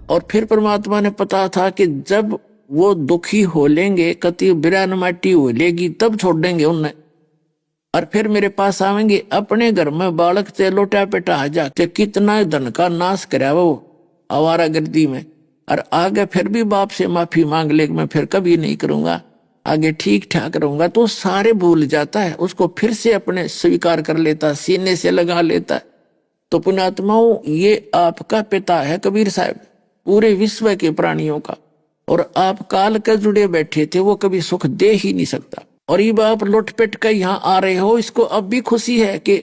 और फिर परमात्मा ने पता था कि जब वो दुखी हो लेंगे, कति बिरान माटी हो लेगी, तब छोड़ देंगे उन्हें और फिर मेरे पास आवेंगे। अपने घर में बालक से लोटा पेटा आ जाते, कितना धन का नाश करा वो आवारा गर्दी में, और आगे फिर भी बाप से माफी मांग ले, मैं फिर कभी नहीं करूंगा, आगे ठीक ठाक रहूंगा, तो सारे भूल जाता है, उसको फिर से अपने स्वीकार कर लेता, सीने से लगा लेता है। तो पुण्यात्माओं, ये आपका पिता है कबीर साहब, पूरे विश्व के प्राणियों का, और आप काल के जुड़े बैठे थे, वो कभी सुख दे ही नहीं सकता। और ये आप लुटपेट कर यहाँ आ रहे हो, इसको अब भी खुशी है कि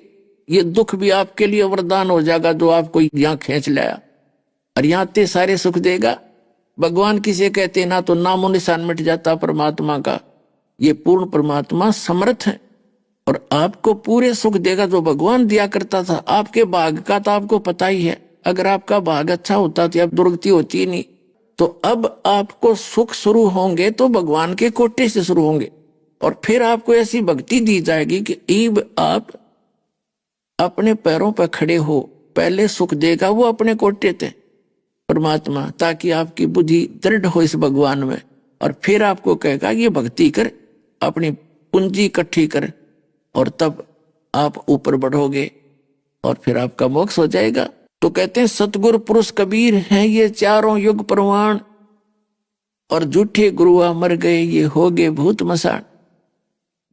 ये दुख भी आपके लिए वरदान हो जाएगा जो आपको यहाँ खींच लाया, और यहाँ ते सारे सुख देगा। भगवान किसे कहते ना, तो नामो निशान मिट जाता परमात्मा का। ये पूर्ण परमात्मा समर्थ है और आपको पूरे सुख देगा जो भगवान दिया करता था। आपके भाग का तो आपको पता ही है, अगर आपका भाग अच्छा होता तो अब दुर्गति होती नहीं। तो अब आपको सुख शुरू होंगे तो भगवान के कोटे से शुरू होंगे, और फिर आपको ऐसी भक्ति दी जाएगी कि ईब आप अपने पैरों पर खड़े हो। पहले सुख देगा वो अपने कोटे थे परमात्मा, ताकि आपकी बुद्धि दृढ़ हो इस भगवान में, और फिर आपको कहेगा ये भक्ति कर, अपनी पूंजी इकट्ठी कर, और तब आप ऊपर बढ़ोगे और फिर आपका मोक्ष हो जाएगा। तो कहते हैं सतगुरु पुरुष कबीर हैं ये चारों युग प्रमाण, और झूठे गुरुआ मर गए ये हो गए भूत मसान।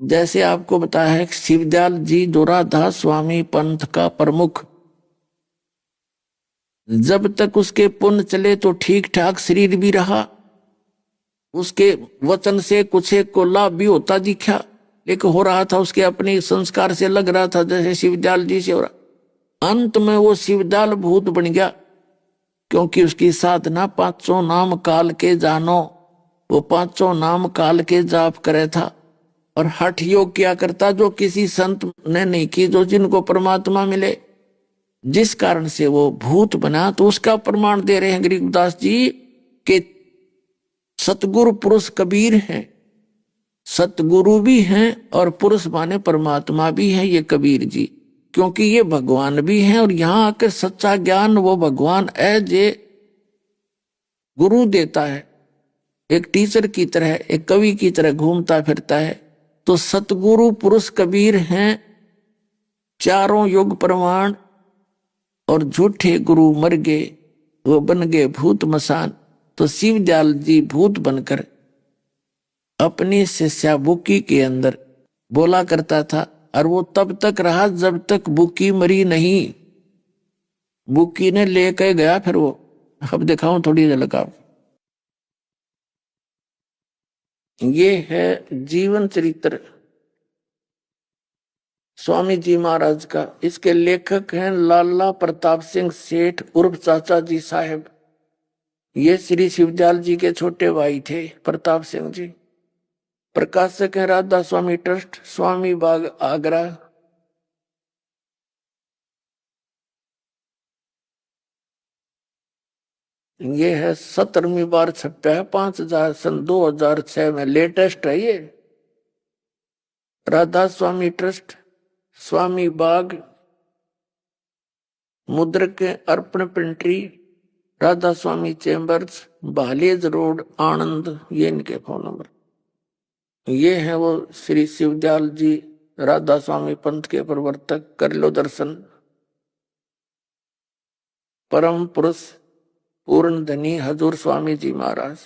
जैसे आपको बताया है शिवदयाल जी दोरादास स्वामी पंथ का प्रमुख, जब तक उसके पुण्य चले तो ठीक ठाक शरीर भी रहा, उसके वचन से कुछ एक को लाभ भी होता दिखा, लेकिन हो रहा था उसके अपने संस्कार से लग रहा था जैसे शिवदयाल जी से हो रहा। अंत में वो शिवदयाल भूत बन गया, क्योंकि उसकी साधना पांचों नाम काल के जानो, वो पांचों नाम काल के जाप करे था, और हठ योग किया करता जो किसी संत ने नहीं की, जो जिनको परमात्मा मिले, जिस कारण से वो भूत बना। तो उसका प्रमाण दे रहे हैं गरीबदास जी के सतगुरु पुरुष कबीर हैं, सतगुरु भी हैं और पुरुष माने परमात्मा भी हैं ये कबीर जी, क्योंकि ये भगवान भी हैं। और यहाँ आकर सच्चा ज्ञान वो भगवान एज ए गुरु देता है, एक टीचर की तरह, एक कवि की तरह घूमता फिरता है। तो सतगुरु पुरुष कबीर हैं चारों युग प्रमाण, और झूठे गुरु मर गए वो बन गए भूत मसान। तो शिवदयाल जी भूत बनकर अपनी शिष्या बुकी के अंदर बोला करता था, और वो तब तक रहा जब तक बुकी मरी नहीं। बुकी ने लेकर गया फिर वो, अब दिखाऊं थोड़ी झलक आप। ये है जीवन चरित्र स्वामी जी महाराज का। इसके लेखक हैं लाला प्रताप सिंह सेठ उर्फ चाचा जी साहेब। ये श्री शिवदयाल जी के छोटे भाई थे प्रताप सिंह जी। प्रकाशक हैं राधा स्वामी ट्रस्ट, स्वामी बाग आगरा। ये है 17वीं बार छपा है, 5000 सन 2006 में लेटेस्ट है ये। राधा स्वामी ट्रस्ट, स्वामी बाग, मुद्रक अर्पण पेंट्री, राधा स्वामी चैम्बर्स, भालेज रोड, आनंद। ये इनके फोन नंबर। ये है वो श्री शिवदयाल जी राधा स्वामी पंथ के प्रवर्तक। कर लो दर्शन। परम पुरुष पूर्ण धनी हजूर स्वामी जी महाराज।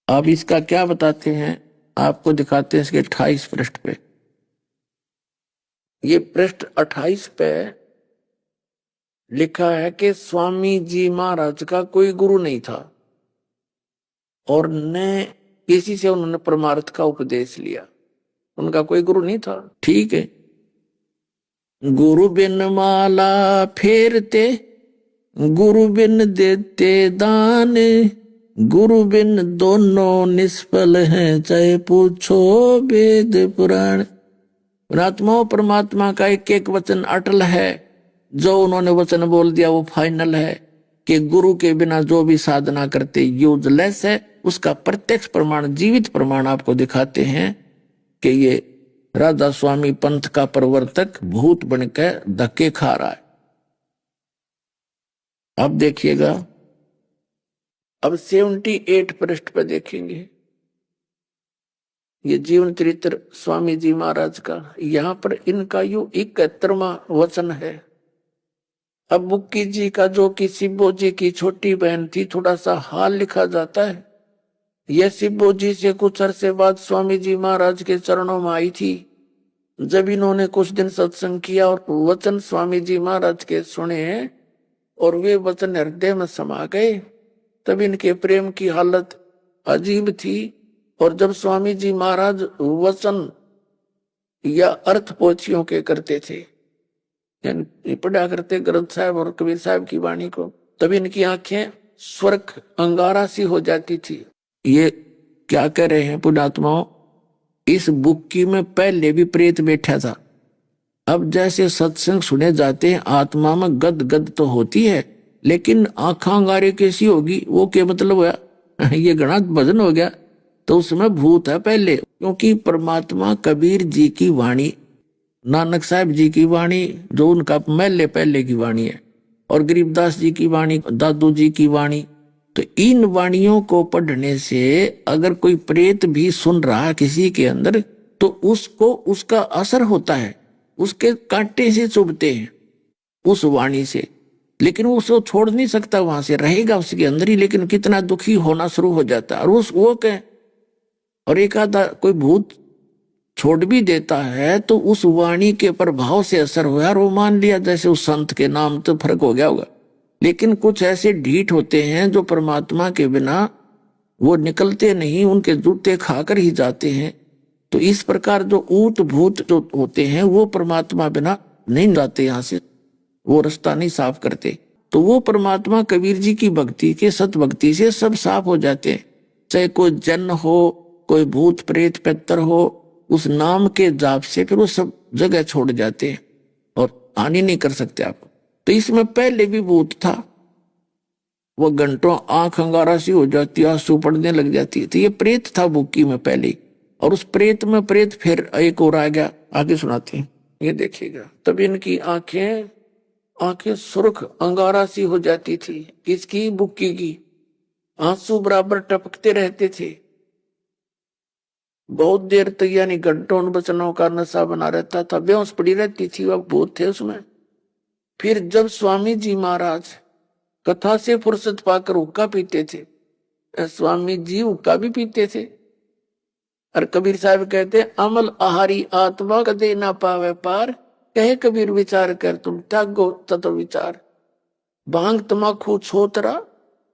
आप इसका क्या बताते हैं, आपको दिखाते हैं इसके 28 पृष्ठ पे। ये पृष्ठ 28 पे लिखा है कि स्वामी जी महाराज का कोई गुरु नहीं था, और न किसी से उन्होंने परमार्थ का उपदेश लिया, उनका कोई गुरु नहीं था। ठीक है, गुरु बिन माला फेरते, गुरु बिन देते दान, गुरु बिन दोनों निष्फल हैं, चाहे पूछो वेद पुराण। आत्मा परमात्मा का एक एक वचन अटल है, जो उन्होंने वचन बोल दिया वो फाइनल है, कि गुरु के बिना जो भी साधना करते यूजलेस है। उसका प्रत्यक्ष प्रमाण, जीवित प्रमाण आपको दिखाते हैं कि ये राधा स्वामी पंथ का प्रवर्तक भूत बनकर धक्के खा रहा है। अब देखिएगा अब 78 पृष्ठ पे देखेंगे, ये जीवन चरित्र स्वामी जी महाराज का। यहाँ पर इनका यो 71वां वचन है। अब बुक्की जी का, जो कि शिवो जी की छोटी बहन थी, थोड़ा सा हाल लिखा जाता है। यह शिवो जी से कुछ अरसे बाद स्वामी जी महाराज के चरणों में आई थी। जब इन्होंने कुछ दिन सत्संग किया और वचन स्वामी जी महाराज के सुने और वे वचन हृदय में समा गए, तब इनके प्रेम की हालत अजीब थी। और जब स्वामी जी महाराज वचन या अर्थ पोथियों के करते थे, यानी पढ़ा करते ग्रंथ साहब और कबीर साहब की वाणी को, तब इनकी आंखें स्वर्ग अंगारा सी हो जाती थी। ये क्या कह रहे हैं पुण्यात्माओं, इस बुक्की में पहले भी प्रेत बैठा था। अब जैसे सत्संग सुने जाते हैं, आत्मा में गद गद तो होती है, लेकिन आंखा अंगारे कैसी होगी, वो क्या मतलब हुआ ये घना भजन हो गया, तो उसमें भूत है पहले। क्योंकि परमात्मा कबीर जी की वाणी, नानक साहब जी की वाणी जो उनका पहले पहले की वाणी है, और गरीबदास जी की वाणी, दादू जी की वाणी, तो इन वाणियों को पढ़ने से अगर कोई प्रेत भी सुन रहा है किसी के अंदर, तो उसको उसका असर होता है, उसके कांटे से चुभते हैं उस वाणी से, लेकिन वो उसको छोड़ नहीं सकता, वहां से रहेगा उसके अंदर ही, लेकिन कितना दुखी होना शुरू हो जाता है। और उस वो कह, और एक आधा कोई भूत छोड़ भी देता है तो उस वाणी के प्रभाव से असर हुआ और वो मान लिया जैसे उस संत के नाम, तो फर्क हो गया होगा। लेकिन कुछ ऐसे ढीठ होते हैं जो परमात्मा के बिना वो निकलते नहीं, उनके जूते खाकर ही जाते हैं। तो इस प्रकार जो ऊत भूत जो होते हैं वो परमात्मा बिना नहीं जाते, यहाँ से वो रास्ता नहीं साफ करते। तो वो परमात्मा कबीर जी की भक्ति के, सत भक्ति से सब साफ हो जाते हैं। चाहे कोई जन हो, कोई भूत प्रेत पितर हो, उस नाम के जाप से फिर वो सब जगह छोड़ जाते हैं और हानि नहीं कर सकते आप। तो इसमें पहले भी भूत था, वो घंटों आंख अंगारा सी हो जाती, आंसू पड़ने लग जाती। तो ये प्रेत था बुक्की में पहले ही, और उस प्रेत में प्रेत फिर एक और आ गया, आगे सुनाते हैं, ये देखिएगा। तब इनकी आंखें आंखें सुर्ख अंगारा सी हो जाती थी। किसकी? बुक्की की। आंसू बराबर टपकते रहते थे। बहुत देर तक, यानी घंटों उन वचनों का नशा बना रहता था, बेहोश पड़ी रहती थी, वह भूत थे उसमें। फिर जब स्वामी जी महाराज कथा से फुर्सत पाकर हुक्का पीते थे, स्वामी जी हुक्का भी पीते थे, और कबीर साहब कहते, अमल आहारी आत्मा कदे ना पावे पार, कहे कबीर विचार कर तुम त्यागो तत्व विचार। भांग तमाकू छोतरा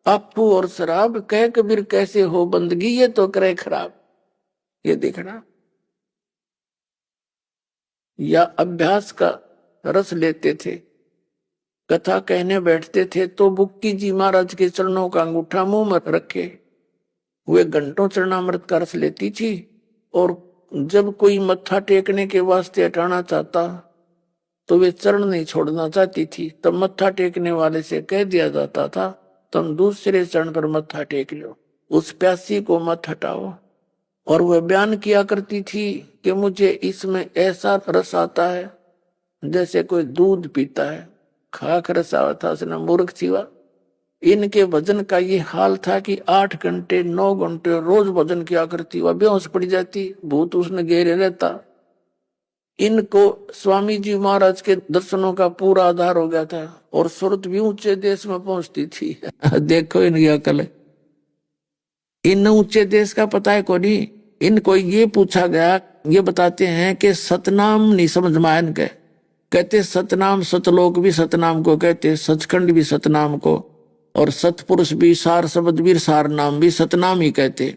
आपू और शराब, कहे कबीर कैसे हो बंदगी, ये तो करे खराब। ये देखना, या अभ्यास का रस लेते थे, कथा कहने बैठते थे तो बुक्की जी महाराज के चरणों का अंगूठा मुंह में रखे हुए घंटों चरणामृत का रस लेती थी। और जब कोई मत्था टेकने के वास्ते हटाना चाहता तो वे चरण नहीं छोड़ना चाहती थी, तब मत्था टेकने वाले से कह दिया जाता था, तुम दूसरे चरण पर मत्था टेक लो, उस प्यासी को मत हटाओ। और वह बयान किया करती थी कि मुझे इसमें ऐसा रस आता है जैसे कोई दूध पीता है, खाक रस आता, उसने मूर्ख थी वह। इनके भजन का ये हाल था कि 8 घंटे 9 घंटे रोज भजन किया करती, वह बेहोश पड़ जाती, भूत उसने घेरे रहता। इनको स्वामी जी महाराज के दर्शनों का पूरा आधार हो गया था, और सुरत भी ऊंचे देश में पहुंचती थी देखो इनकी अकल। इन ऊंचे देश का पता है को नहीं। इनको ये पूछा गया, ये बताते हैं कि सतनाम नहीं समझ में आया इनके, कहते सतनाम, सतलोक भी सतनाम को कहते, सचखंड भी सतनाम को, और सतपुरुष भी, सार शब्द भी, सार नाम भी सतनाम ही कहते।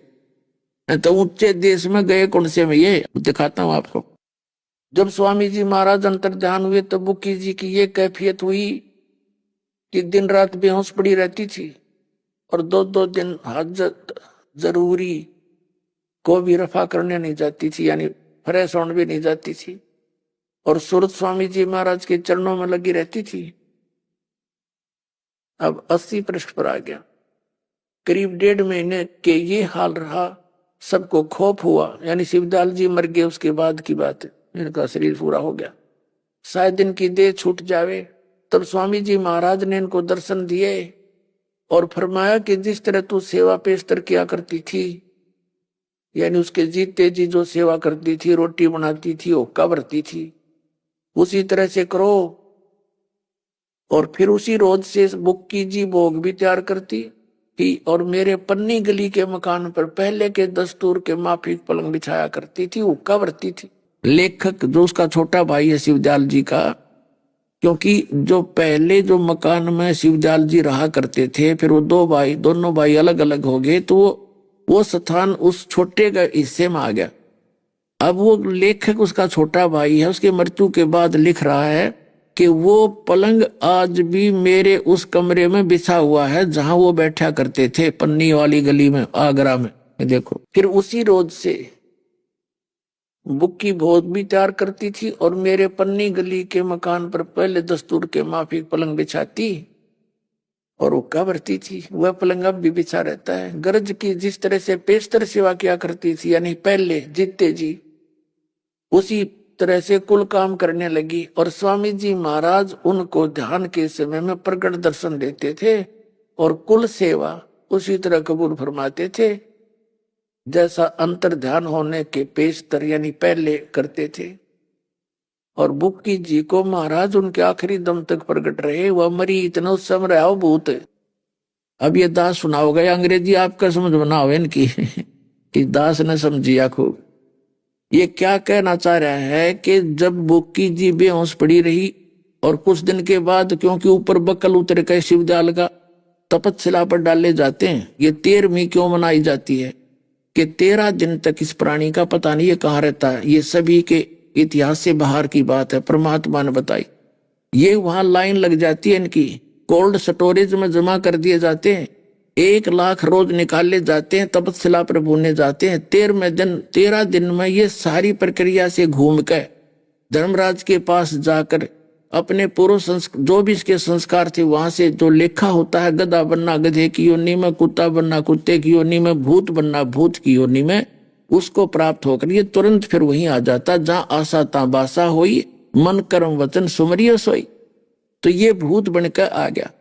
तो ऊंचे देश में गए कौन से में, ये दिखाता हूं आपको। जब स्वामी जी महाराज अंतर ध्यान हुए तो बुक्की जी की ये कैफियत हुई कि दिन रात बेहोश पड़ी रहती थी, और 2-2 दिन हाजत जरूरी को भी रफा करने नहीं जाती थी, यानी फ्रेश होने भी नहीं जाती थी, और सूरत स्वामी जी महाराज के चरणों में लगी रहती थी। अब 80 पृष्ठ पर आ गया। करीब 1.5 महीने के ये हाल रहा। सबको खौफ हुआ, यानी शिवदयाल जी मर गए उसके बाद की बात है, इनका शरीर पूरा हो गया, शायद इनकी देह छूट जावे। तब स्वामी जी महाराज ने इनको दर्शन दिए और फरमाया कि जिस तरह तू सेवा पेशतर किया करती थी, यानी उसके जीते जी जो सेवा करती थी, रोटी बनाती थी, होक्का भरती थी, उसी तरह से करो। और फिर उसी रोज से बुक्की जी भोग भी तैयार करती थी और मेरे पन्नी गली के मकान पर पहले के दस्तूर के माफिक पलंग बिछाया करती थी, हुक्का भरती थी। लेखक जो उसका छोटा भाई है शिवदयाल जी का, क्योंकि जो पहले जो मकान में शिवदयाल जी रहा करते थे, फिर वो दोनों भाई अलग अलग हो गए, तो वो स्थान उस छोटे के हिस्से में आ गया। अब वो लेखक उसका छोटा भाई है, उसके मृत्यु के बाद लिख रहा है कि वो पलंग आज भी मेरे उस कमरे में बिछा हुआ है जहां वो बैठा करते थे, पन्नी वाली गली में, आगरा में। देखो, फिर उसी रोज से बुक्की भोग भी तैयार करती थी और मेरे पन्नी गली के मकान पर पहले दस्तूर के माफिक पलंग बिछाती और हुक्का भरती थी। वह पलंग अब भी बिछा रहता है। गरज की जिस तरह से पेशतर सेवा किया करती थी, यानी पहले जीते जी, उसी तरह से कुल काम करने लगी। और स्वामी जी महाराज उनको ध्यान के समय में प्रकट दर्शन देते थे और कुल सेवा उसी तरह कबूल फरमाते थे जैसा अंतर ध्यान होने के पेशतर यानी पहले करते थे। और बुक्की जी को महाराज उनके आखिरी दम तक प्रकट रहे। वह मरी इतना उस समय रहा भूत। अब ये दास सुनाओगे अंग्रेजी आपका समझ बनाओ इनकी कि दास ने समझी खूब। ये क्या कहना चाह रहा है कि जब बुक्की जी बेहोश पड़ी रही और कुछ दिन के बाद, क्योंकि ऊपर बकल उतर के शिवदयाल का तपस्या पर डाले जाते हैं, ये 13वीं क्यों मनाई जाती है कि 13 दिन तक इस प्राणी का पता नहीं ये कहाँ रहता है। ये सभी के इतिहास से बाहर की बात है, परमात्मा ने बताई। ये वहां लाइन लग जाती है इनकी, कोल्ड स्टोरेज में जमा कर दिए जाते हैं। 1 लाख रोज निकाले जाते हैं, तपस्या पर भूने जाते हैं। 13 दिन में ये सारी प्रक्रिया से घूम कर धर्मराज के पास जाकर अपने पूर्व जो भी इसके संस्कार थे वहां से जो लेखा होता है, गधा बनना गधे की योनि में, कुत्ता बनना कुत्ते की योनि में, भूत बनना भूत की योनि में, उसको प्राप्त होकर ये तुरंत फिर वहीं आ जाता जहां आशा ता बासा होई, मन कर्म वचन सुमरिय सोई। तो ये भूत बनकर आ गया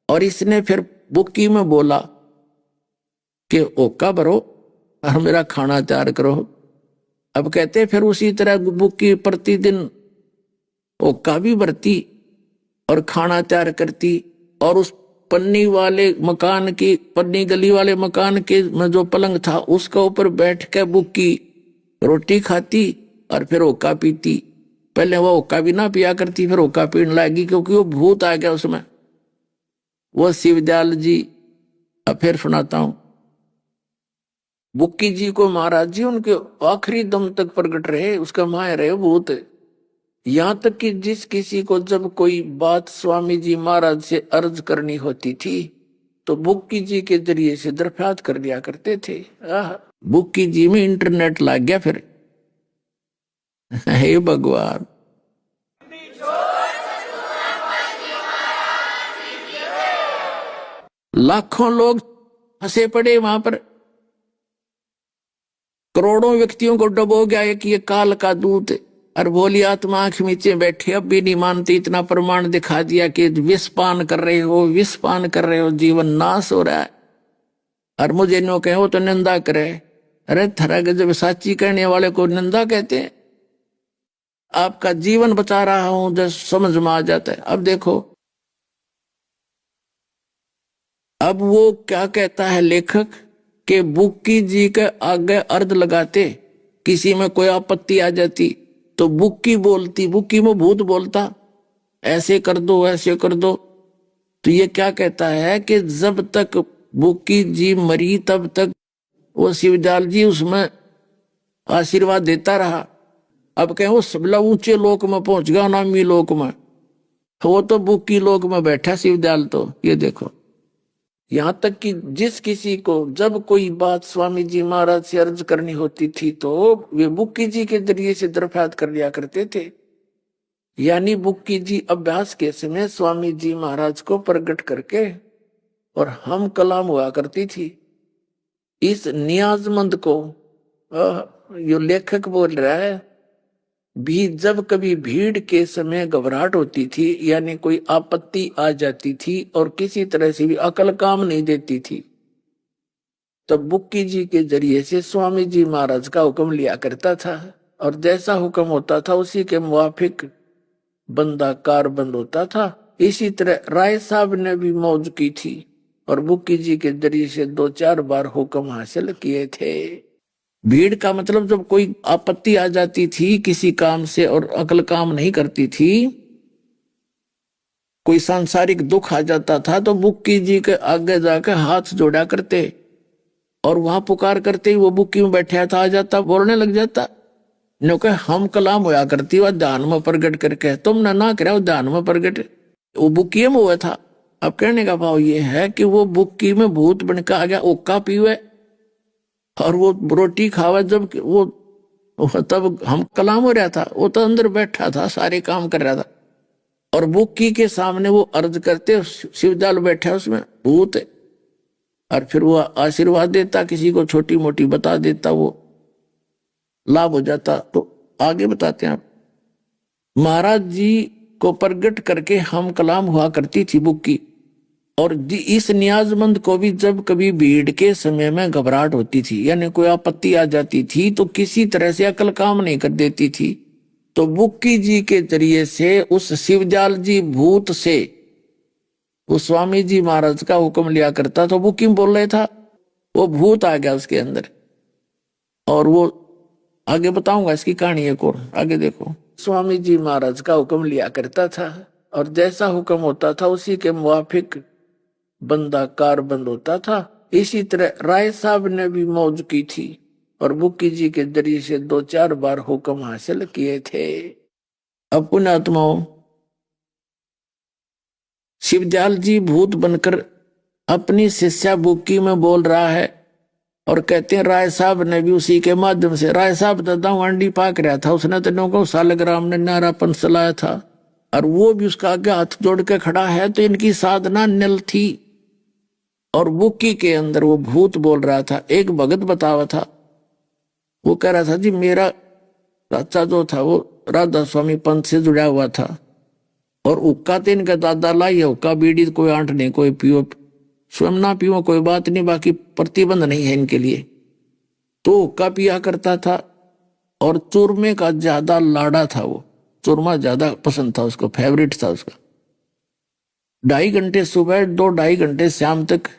और इसने फिर बुक्की में बोला कि ओका भरो और मेरा खाना तैयार करो। अब कहते फिर उसी तरह बुक्की प्रतिदिन ओका भी भरती और खाना तैयार करती और उस पन्नी गली वाले मकान के में जो पलंग था उसका ऊपर बैठ के बुक्की रोटी खाती और फिर ओका पीती। पहले वो ओका भी ना पिया करती, फिर ओका पीने लगी क्योंकि वो भूत आ गया उसमें। वो शिवदयाल जी, अब फिर सुनाता हूं। बुक्की जी को महाराज जी उनके आखिरी दम तक प्रकट रहे, उसका माया रहे भूत। यहां तक कि जिस किसी को जब कोई बात स्वामी जी महाराज से अर्ज करनी होती थी तो बुक्की जी के जरिए से दरख्वास्त कर दिया करते थे। बुक्की जी में इंटरनेट लग गया फिर। हे भगवान, लाखों लोग फंसे पड़े वहां पर, करोड़ों व्यक्तियों को डबो गया एक ये काल का दूत। और भोली आत्मा आंख नीचे बैठे, अब भी नहीं मानती। इतना प्रमाण दिखा दिया कि विषपान कर रहे हो, जीवन नाश हो रहा है। और मुझे नो कहे वो तो निंदा करे। अरे थरा जब साची कहने वाले को निंदा कहते हैं। आपका जीवन बचा रहा हूं जब समझ में आ जाता है। अब देखो, अब वो क्या कहता है लेखक कि बुक्की जी के आगे अर्ध लगाते, किसी में कोई आपत्ति आ जाती तो बुक्की बोलती, बुक्की में भूत बोलता ऐसे कर दो ऐसे कर दो। तो ये क्या कहता है कि जब तक बुक्की जी मरी तब तक वो शिवदयाल जी उसमें आशीर्वाद देता रहा। अब कहें वो सबला ऊंचे लोक में पहुंच गया, नामी लोक में, वो तो बुक्की लोक में बैठा शिवदयाल। तो ये देखो, यहां तक कि जिस किसी को जब कोई बात स्वामी जी महाराज से अर्ज करनी होती थी तो वे बुक्की जी के जरिए से दरख्वास्त कर लिया करते थे। यानी बुक्की जी अभ्यास के समय स्वामी जी महाराज को प्रकट करके और हम कलाम हुआ करती थी। इस नियाजमंद को, यो लेखक बोल रहा है भी जब कभी भीड़ के समय घबराहट होती थी, यानी कोई आपत्ति आ जाती थी और किसी तरह से भी अकल काम नहीं देती थी, तब बुक्की जी के जरिए से स्वामी जी महाराज का हुक्म लिया करता था, और जैसा हुक्म होता था उसी के मुवाफिक बंदा कारबंद होता था। इसी तरह राय साहब ने भी मौज की थी और बुक्की जी के जरिए से 2-4 बार हुक्म हासिल किए थे। भीड़ का मतलब जब कोई आपत्ति आ जाती थी किसी काम से और अकल काम नहीं करती थी, कोई सांसारिक दुख आ जाता था, तो बुक्की जी के आगे जाकर हाथ जोड़ा करते और वहां पुकार करते ही वो बुक्की में बैठा था आ जाता, बोलने लग जाता। नो के हम कलाम होया करती वह ध्यान में प्रगट करके, तुमने ना करा ध्यान में प्रगट, वो बुक्की में हुआ था। अब कहने का भाव ये है कि वो बुक्की में भूत बनकर आ गया, ओक्का पीवे और वो रोटी खावे, जब वो तब हम कलाम हो रहा था, वो तो अंदर बैठा था सारे काम कर रहा था, और बुक्की के सामने वो अर्ज करते, शिवजाल बैठा उसमें भूत है, और फिर वो आशीर्वाद देता, किसी को छोटी मोटी बता देता, वो लाभ हो जाता। तो आगे बताते हैं आप, महाराज जी को प्रगट करके हम कलाम हुआ करती थी बुक्की, और इस नियाजमंद को भी जब कभी भीड़ के समय में घबराहट होती थी, यानी कोई आपत्ति आ जाती थी तो किसी तरह से अकल काम नहीं कर देती थी, तो बुक्की जी के जरिए से उस शिवजाल जी भूत से वो स्वामी जी महाराज का हुक्म लिया करता, तो बुक्की में बोल रहा था, वो भूत आ गया उसके अंदर। और वो आगे बताऊंगा इसकी कहानी एक और, आगे देखो। स्वामी जी महाराज का हुक्म लिया करता था और जैसा हुक्म होता था उसी के मुवाफिक बंदा कारबंद होता था। इसी तरह राय साहब ने भी मौज की थी और बुक्की जी के जरिए से 2-4 बार हुक्म हासिल किए थे। अब पुण्यात्माओं, शिवदयाल जी भूत बनकर अपनी शिष्या बुक्की में बोल रहा है और कहते हैं राय साहब ने भी उसी के माध्यम से, राय साहब दादा हांडी पाक रहा था, उसने तो को सालग्राम ने नारापन चलाया था और वो भी उसका आगे हाथ जोड़ के खड़ा है, तो इनकी साधना निल थी। और बुक्की के अंदर वो भूत बोल रहा था। एक भगत बतावा था, वो कह रहा था जी मेरा चाचा जो था वो राधा स्वामी पंथ से जुड़ा हुआ था और हुक्का तो इनका दादा लाई है, हुक्का बीड़ी कोई आंट नहीं, कोई पियो स्वयं ना पियो कोई बात नहीं, बाकी प्रतिबंध नहीं है इनके लिए, तो हुक्का पिया करता था और चूरमे का ज्यादा लाड़ा था, वो चूरमा ज्यादा पसंद था उसको, फेवरेट था उसका। 2.5 घंटे सुबह 2-2.5 घंटे शाम तक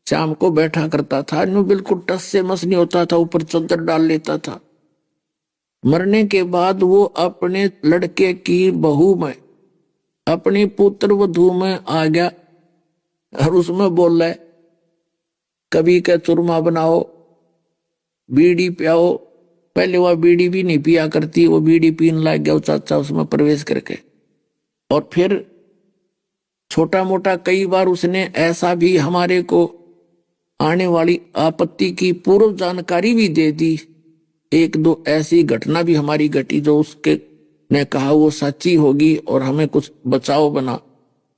शाम को बैठा करता था, यूं बिल्कुल टस से मस नहीं होता था, ऊपर चद्दर डाल लेता था। मरने के बाद वो अपने लड़के की बहू में, अपनी पुत्र वधू में आ गया और उसमें बोल रहा है कभी का चूरमा बनाओ, बीड़ी पियाओ। पहले वह बीड़ी भी नहीं पिया करती, वो बीड़ी पीने लग गया चाचा उसमें प्रवेश करके। और फिर छोटा मोटा कई बार उसने ऐसा भी हमारे को आने वाली आपत्ति की पूर्व जानकारी भी दे दी। 1-2 ऐसी घटना भी हमारी घटी जो उसके ने कहा वो सच्ची होगी और हमें कुछ बचाव बना,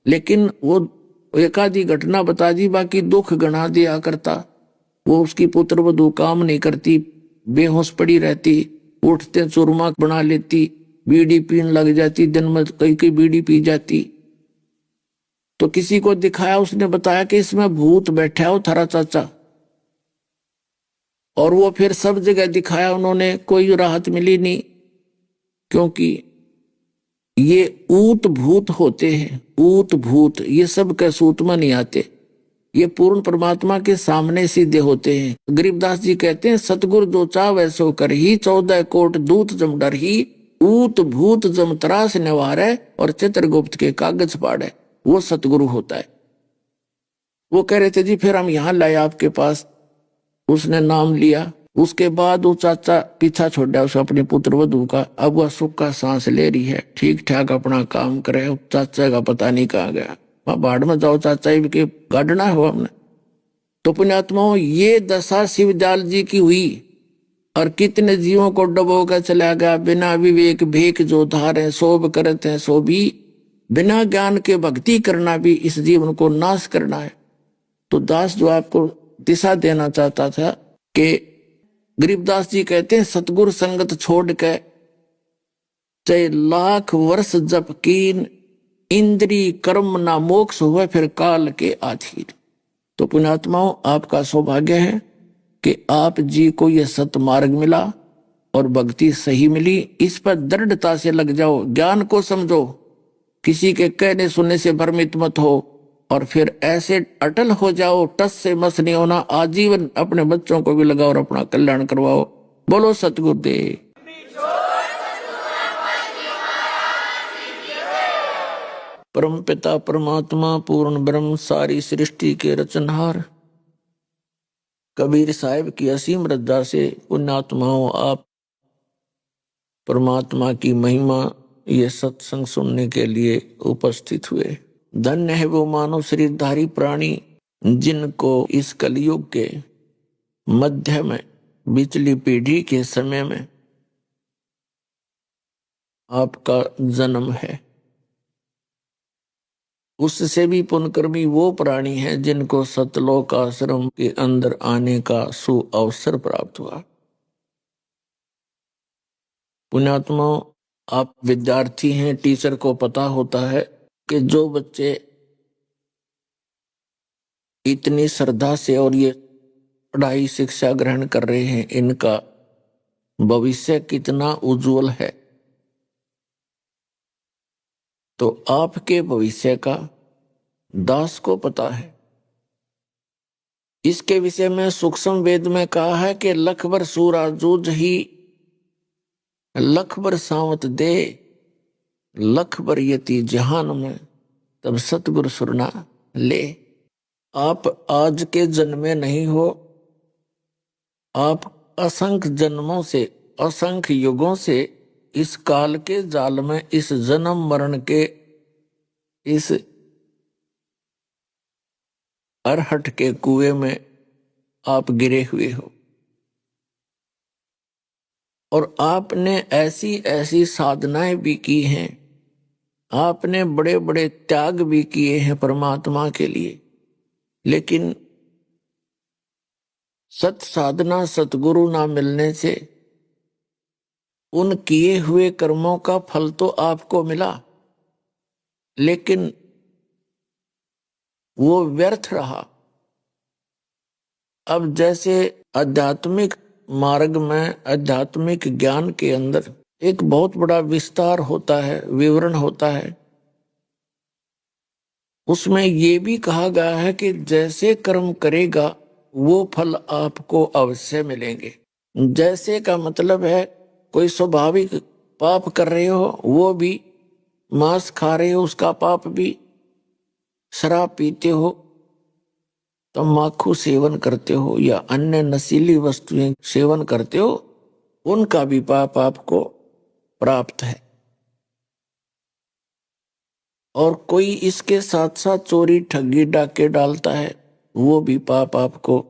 लेकिन वो एक आधी घटना बता दी, बाकी दुख गणा दिया करता। वो उसकी पुत्र वधू काम नहीं करती, बेहोश पड़ी रहती, उठते चूरमा बना लेती, बीड़ी पीने लग जाती, दिन में कई बीड़ी पी जाती। तो किसी को दिखाया, उसने बताया कि इसमें भूत बैठा है वो थारा चाचा, और वो फिर सब जगह दिखाया उन्होंने, कोई राहत मिली नहीं, क्योंकि ये ऊत भूत होते हैं, ऊत भूत ये सब के सूत में नहीं आते, ये पूर्ण परमात्मा के सामने सीधे होते हैं। गरीबदास जी कहते हैं सतगुरु जो चावे सो कर ही, 14 कोट दूत जम डर ही, ऊत भूत जम त्रास निवारे और चित्रगुप्त के कागज पाड़े, वो सतगुरु होता है। वो कह रहे थे जी फिर हम यहाँ लाए आपके पास, उसने नाम लिया, उसके बाद वो चाचा पीछा छोड़ा उसे अपने पुत्र वधू का। अब वह सुख का सांस ले रही है, ठीक ठाक अपना काम करे, चाचा का पता नहीं कहाँ गया, वहां बाढ़ में जाओ चाचा के गाड़ना हो हमने। तो पुण्यात्माओं ये दशा शिवदयाल जी की हुई और कितने जीवों को डबो कर चला गया। बिना विवेक भेक जो धारे, शोभ करते हैं सो भी, बिना ज्ञान के भक्ति करना भी इस जीवन को नाश करना है। तो दास जो आपको दिशा देना चाहता था कि गरीबदास जी कहते हैं सतगुरु संगत छोड़ के चाहे लाख वर्ष जप कीन, इंद्री कर्म ना मोक्ष हुए फिर काल के अधीन। तो पुण्यात्माओं, आपका सौभाग्य है कि आप जी को यह सतमार्ग मिला और भक्ति सही मिली। इस पर दृढ़ता से लग जाओ, ज्ञान को समझो, किसी के कहने सुनने से भ्रमित मत हो, और फिर ऐसे अटल हो जाओ, टस से मस नहीं होना। आजीवन अपने बच्चों को भी लगाओ और अपना कल्याण करवाओ। बोलो सतगुरुदेव। परम पिता परमात्मा पूर्ण ब्रह्म सारी सृष्टि के रचनहार, कबीर साहिब की असीम रद्दा से पुण्यात्माओं आप परमात्मा की महिमा ये सत्संग सुनने के लिए उपस्थित हुए। धन्य है वो मानव शरीरधारी प्राणी जिनको इस कलयुग के मध्य में बिचली पीढ़ी के समय में आपका जन्म है। उससे भी पुण्यकर्मी वो प्राणी हैं जिनको सतलोक आश्रम के अंदर आने का सुअवसर प्राप्त हुआ। पुण्यात्मा, आप विद्यार्थी हैं, टीचर को पता होता है कि जो बच्चे इतनी श्रद्धा से और ये पढ़ाई शिक्षा ग्रहण कर रहे हैं, इनका भविष्य कितना उज्जवल है। तो आपके भविष्य का दास को पता है। इसके विषय में सूक्ष्म वेद में कहा है कि लख भर सूरा जूझ ही लख भर सावत दे, लख भर यति जहान में तब सतगुरु सुरना ले। आप आज के जन्मे नहीं हो, आप असंख्य जन्मों से, असंख्य युगों से इस काल के जाल में, इस जन्म मरण के इस अरहट के कुएं में आप गिरे हुए हो। और आपने ऐसी ऐसी साधनाएं भी की हैं, आपने बड़े बड़े त्याग भी किए हैं परमात्मा के लिए, लेकिन सत साधना सतगुरु ना मिलने से उन किए हुए कर्मों का फल तो आपको मिला, लेकिन वो व्यर्थ रहा। अब जैसे आध्यात्मिक मार्ग में, आध्यात्मिक ज्ञान के अंदर एक बहुत बड़ा विस्तार होता है, विवरण होता है। उसमें ये भी कहा गया है कि जैसे कर्म करेगा वो फल आपको अवश्य मिलेंगे। जैसे का मतलब है कोई स्वाभाविक पाप कर रहे हो, वो भी मांस खा रहे हो उसका पाप भी, शराब पीते हो, तम्बाकू सेवन करते हो या अन्य नशीली वस्तुएं सेवन करते हो, उनका भी पाप आपको प्राप्त है। और कोई इसके साथ साथ चोरी ठगी डाके डालता है, वो भी पाप आपको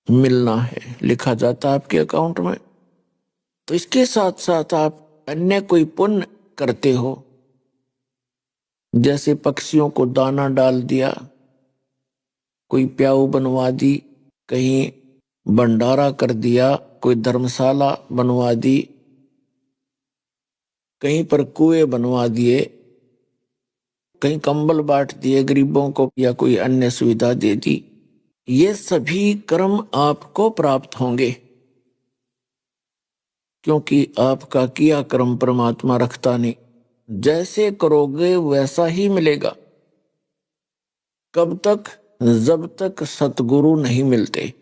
मिलना है, लिखा जाता है आपके अकाउंट में। तो इसके साथ साथ आप अन्य कोई पुण्य करते हो, जैसे पक्षियों को दाना डाल दिया, कोई प्याऊ बनवा दी, कहीं भंडारा कर दिया, कोई धर्मशाला बनवा दी, कहीं पर कुएं बनवा दिए, कहीं कंबल बांट दिए गरीबों को या कोई अन्य सुविधा दे दी। ये सभी कर्म आपको प्राप्त होंगे, क्योंकि आपका किया कर्म परमात्मा रखता नहीं। जैसे करोगे वैसा ही मिलेगा। कब तक? जब तक सतगुरु नहीं मिलते।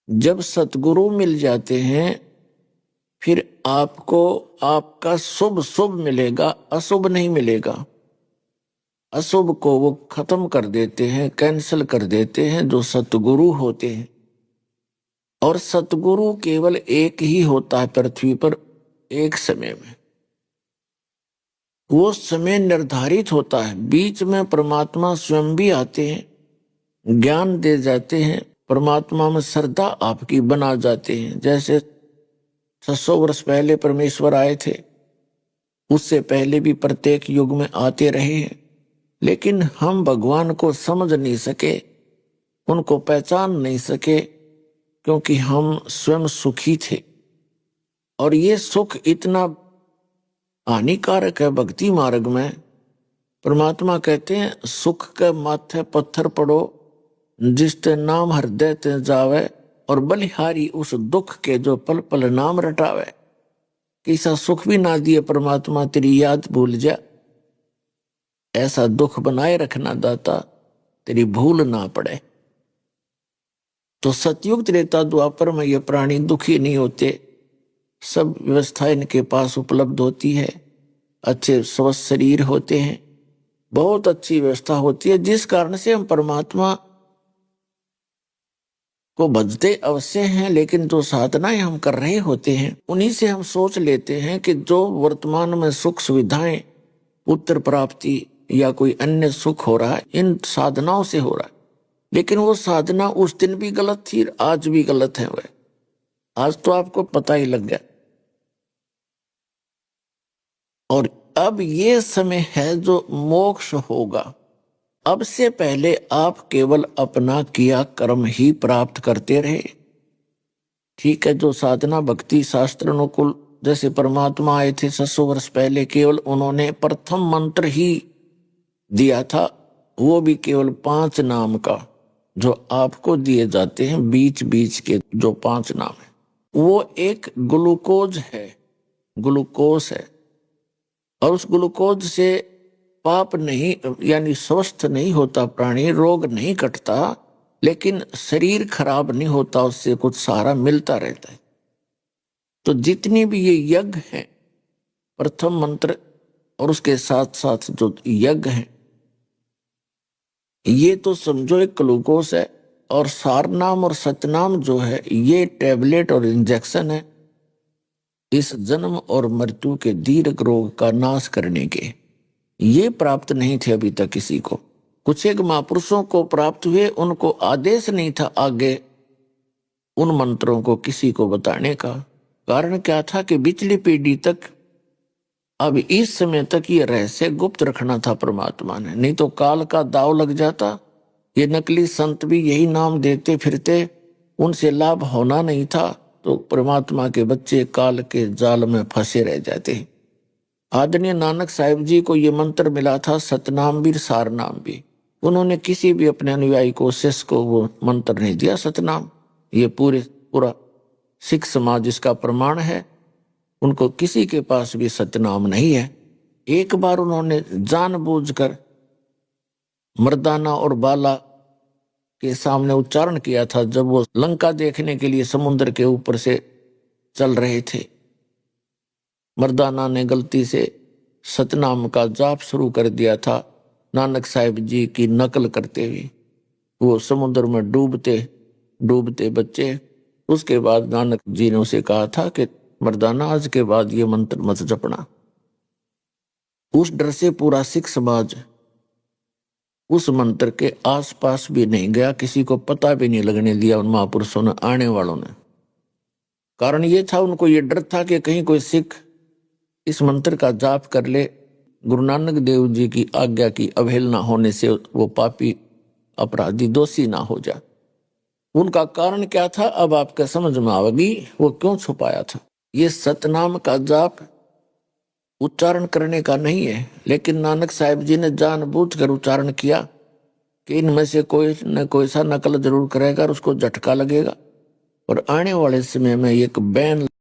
जब सतगुरु मिल जाते हैं फिर आपको आपका शुभ शुभ मिलेगा, अशुभ नहीं मिलेगा। अशुभ को वो खत्म कर देते हैं, कैंसिल कर देते हैं जो सतगुरु होते हैं। और सतगुरु केवल एक ही होता है पृथ्वी पर, एक समय में। वो समय निर्धारित होता है, बीच में परमात्मा स्वयं भी आते हैं, ज्ञान दे जाते हैं, परमात्मा में श्रद्धा आपकी बना जाते हैं। जैसे 600 वर्ष पहले परमेश्वर आए थे, उससे पहले भी प्रत्येक युग में आते रहे हैं, लेकिन हम भगवान को समझ नहीं सके, उनको पहचान नहीं सके, क्योंकि हम स्वयं सुखी थे। और ये सुख इतना हानिकारक है भक्ति मार्ग में। परमात्मा कहते हैं सुख के माथे पत्थर पड़ो, जिसते नाम हृदय ते जावे, और बलिहारी उस दुख के जो पल पल नाम रटावे। किसा सुख भी ना दिए परमात्मा, तेरी याद भूल जा, ऐसा दुख बनाए रखना दाता, तेरी भूल ना पड़े। तो सतयुग त्रेता द्वापर में ये प्राणी दुखी नहीं होते, सब व्यवस्था इनके पास उपलब्ध होती है, अच्छे स्वस्थ शरीर होते हैं, बहुत अच्छी व्यवस्था होती है, जिस कारण से हम परमात्मा को भजते अवश्य हैं। लेकिन जो साधनाएं हम कर रहे होते हैं उन्हीं से हम सोच लेते हैं कि जो वर्तमान में सुख सुविधाएं, पुत्र प्राप्ति या कोई अन्य सुख हो रहा है, इन साधनाओं से हो रहा है। लेकिन वो साधना उस दिन भी गलत थी, आज भी गलत है। वह आज तो आपको पता ही लग गया। और अब ये समय है जो मोक्ष होगा। अब से पहले आप केवल अपना किया कर्म ही प्राप्त करते रहे। ठीक है, जो साधना भक्ति शास्त्र अनुकूल, जैसे परमात्मा आए थे 600 वर्ष पहले, केवल उन्होंने प्रथम मंत्र ही दिया था, वो भी केवल 5 नाम का, जो आपको दिए जाते हैं बीच बीच के जो 5 नाम है, वो एक ग्लूकोज है, ग्लूकोज है। और उस ग्लूकोज से पाप नहीं, यानी स्वस्थ नहीं होता प्राणी, रोग नहीं कटता, लेकिन शरीर खराब नहीं होता, उससे कुछ सहारा मिलता रहता है। तो जितनी भी ये यज्ञ हैं, प्रथम मंत्र और उसके साथ साथ जो यज्ञ हैं, ये तो समझो एक ग्लूकोज है। और सारनाम और सतनाम जो है, ये टैबलेट और इंजेक्शन है इस जन्म और मृत्यु के दीर्घ रोग का नाश करने के। ये प्राप्त नहीं थे अभी तक किसी को। कुछ एक महापुरुषों को प्राप्त हुए, उनको आदेश नहीं था आगे उन मंत्रों को किसी को बताने का। कारण क्या था कि पिछली पीढ़ी तक, अब इस समय तक ये रहस्य गुप्त रखना था परमात्मा ने, नहीं तो काल का दाव लग जाता। ये नकली संत भी यही नाम देते फिरते, उनसे लाभ होना नहीं था, तो परमात्मा के बच्चे काल के जाल में फंसे रह जाते। आदरणीय नानक साहिब जी को ये मंत्र मिला था, सतनाम भी सारनाम भी। उन्होंने किसी भी अपने अनुयायी को, शिष्य को वो मंत्र नहीं दिया सतनाम। ये पूरा सिख समाज इसका प्रमाण है। उनको किसी के पास भी सतनाम नहीं है। एक बार उन्होंने जानबूझकर मर्दाना और बाला के सामने उच्चारण किया था, जब वो लंका देखने के लिए समुद्र के ऊपर से चल रहे थे। मर्दाना ने गलती से सतनाम का जाप शुरू कर दिया था, नानक साहिब जी की नकल करते हुए। वो समुद्र में डूबते डूबते बच्चे। उसके बाद नानक जी ने उसे कहा था कि मर्दाना, आज के बाद ये मंत्र मत जपना। उस डर से पूरा सिख समाज उस मंत्र के आसपास भी नहीं गया, किसी को पता भी नहीं लगने दिया उन महापुरुषों ने, आने वालों ने। कारण ये था, उनको ये डर था कि कहीं कोई सिख इस मंत्र का जाप कर ले, गुरु नानक देव जी की आज्ञा की अवहेलना होने से वो पापी अपराधी दोषी ना हो जाए। उनका कारण क्या था, अब आपके समझ में आवेगी वो क्यों छुपाया था। ये सतनाम का जाप उच्चारण करने का नहीं है, लेकिन नानक साहिब जी ने जानबूझकर उच्चारण किया कि इनमें से कोई न कोई सा नकल जरूर करेगा और उसको झटका लगेगा, और आने वाले समय में एक बैन